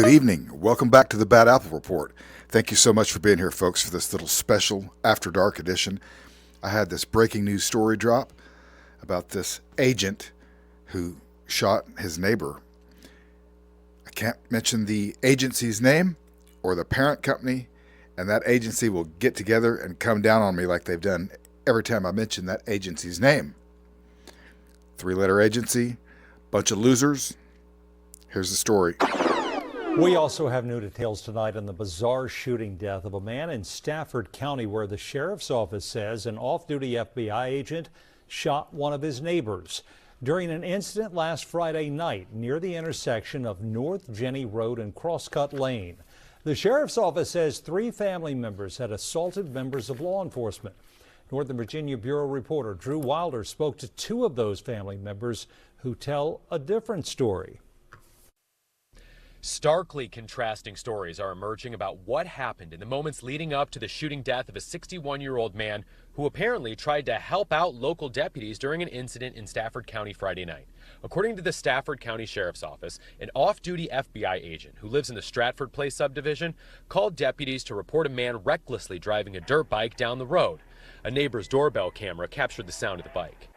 evening. Welcome back to the Bad Apple Report. Thank you so much for being here, folks, for this little special After Dark edition. I had this breaking news story drop about this agent who shot his neighbor. I can't mention the agency's name or the parent company, and that agency will get together and come down on me like they've done every time I mention that agency's name. 3-letter agency, bunch of losers. Here's the story. We also have new details tonight on the bizarre shooting death of a man in Stafford County, where the sheriff's office says an off-duty FBI agent shot one of his neighbors during an incident last Friday night near the intersection of North Jenny Road and Crosscut Lane. The sheriff's office says 3 family members had assaulted members of law enforcement. Northern Virginia Bureau reporter Drew Wilder spoke to 2 of those family members who tell a different story. Starkly contrasting stories are emerging about what happened in the moments leading up to the shooting death of a 61-year-old man who apparently tried to help out local deputies during an incident in Stafford County Friday night. According to the Stafford County Sheriff's Office, an off-duty FBI agent who lives in the Stratford Place subdivision called deputies to report a man recklessly driving a dirt bike down the road. A neighbor's doorbell camera captured the sound of the bike.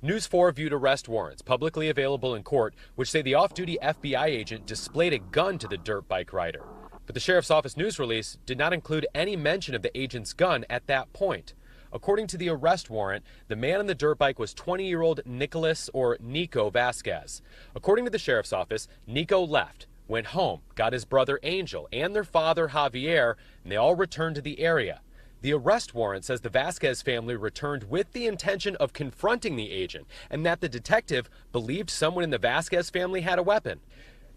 News 4 viewed arrest warrants publicly available in court, which say the off-duty FBI agent displayed a gun to the dirt bike rider. But the sheriff's office news release did not include any mention of the agent's gun at that point. According to the arrest warrant, the man on the dirt bike was 20-year-old Nicholas or Nico Vasquez. According to the sheriff's office, Nico left, went home, got his brother Angel and their father Javier, and they all returned to the area. The arrest warrant says the Vasquez family returned with the intention of confronting the agent and that the detective believed someone in the Vasquez family had a weapon.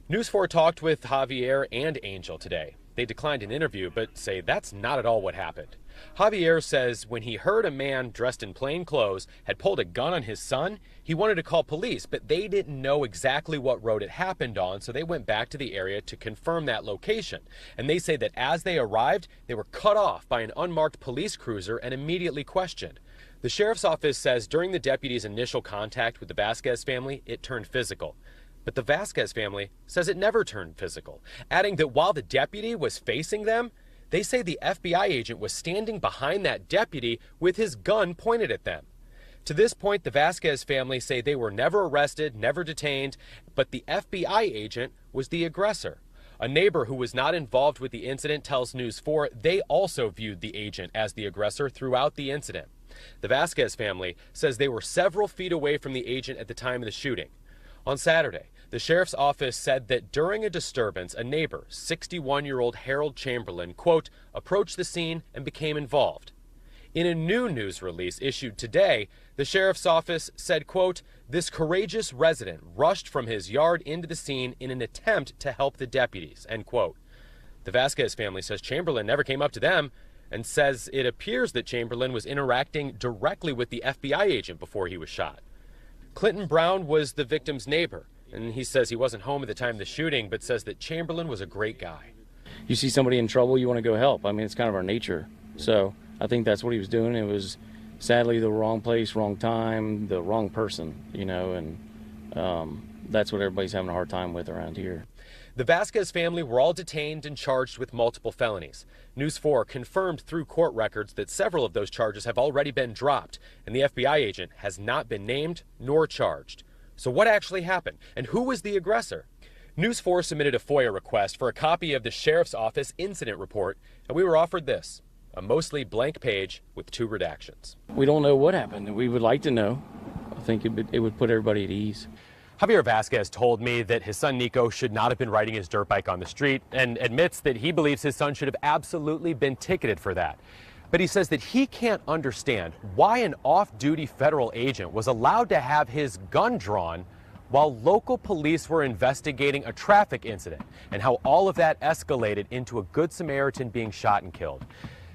News 4 talked with Javier and Angel today. They declined an interview but say that's not at all what happened. Javier says when he heard a man dressed in plain clothes had pulled a gun on his son, he wanted to call police, but they didn't know exactly what road it happened on, so they went back to the area to confirm that location. And they say that as they arrived, they were cut off by an unmarked police cruiser and immediately questioned. The sheriff's office says during the deputy's initial contact with the Vasquez family, it turned physical. But the Vasquez family says it never turned physical, adding that while the deputy was facing them, they say the FBI agent was standing behind that deputy with his gun pointed at them. To this point, the Vasquez family say they were never arrested, never detained, but the FBI agent was the aggressor. A neighbor who was not involved with the incident tells News 4 they also viewed the agent as the aggressor throughout the incident. The Vasquez family says they were several feet away from the agent at the time of the shooting. On Saturday, the sheriff's office said that during a disturbance, a neighbor, 61-year-old Harold Chamberlain, quote, approached the scene and became involved. In a new news release issued today, the sheriff's office said, quote, this courageous resident rushed from his yard into the scene in an attempt to help the deputies, end quote. The Vasquez family says Chamberlain never came up to them and says it appears that Chamberlain was interacting directly with the FBI agent before he was shot. Clinton Brown was the victim's neighbor, and he says he wasn't home at the time of the shooting, but says that Chamberlain was a great guy. You see somebody in trouble, you want to go help. I mean, it's kind of our nature. So I think that's what he was doing. It was sadly the wrong place, wrong time, the wrong person, you know, and that's what everybody's having a hard time with around here. The Vasquez family were all detained and charged with multiple felonies. News 4 confirmed through court records that several of those charges have already been dropped, and the FBI agent has not been named nor charged. So what actually happened, and who was the aggressor? News 4 submitted a FOIA request for a copy of the Sheriff's Office incident report, and we were offered this, a mostly blank page with 2 redactions. We don't know what happened. We would like to know. I think it would put everybody at ease. Javier Vasquez told me that his son Nico should not have been riding his dirt bike on the street and admits that he believes his son should have absolutely been ticketed for that. But he says that he can't understand why an off-duty federal agent was allowed to have his gun drawn while local police were investigating a traffic incident, and how all of that escalated into a Good Samaritan being shot and killed.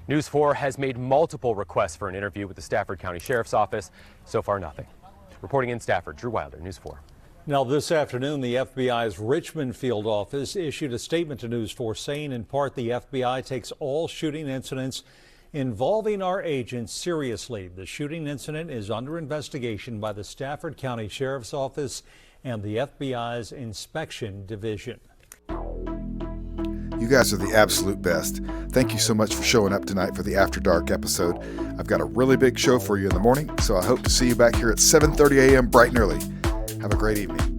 News 4 has made multiple requests for an interview with the Stafford County Sheriff's Office. So far, nothing. Reporting in Stafford, Drew Wilder, News 4. Now, this afternoon, the FBI's Richmond field office issued a statement to News 4 saying, in part, the FBI takes all shooting incidents involving our agents seriously. The shooting incident is under investigation by the Stafford County Sheriff's Office and the FBI's Inspection Division. You guys are the absolute best. Thank you so much for showing up tonight for the After Dark episode. I've got a really big show for you in the morning, so I hope to see you back here at 7:30 a.m. bright and early. Have a great evening.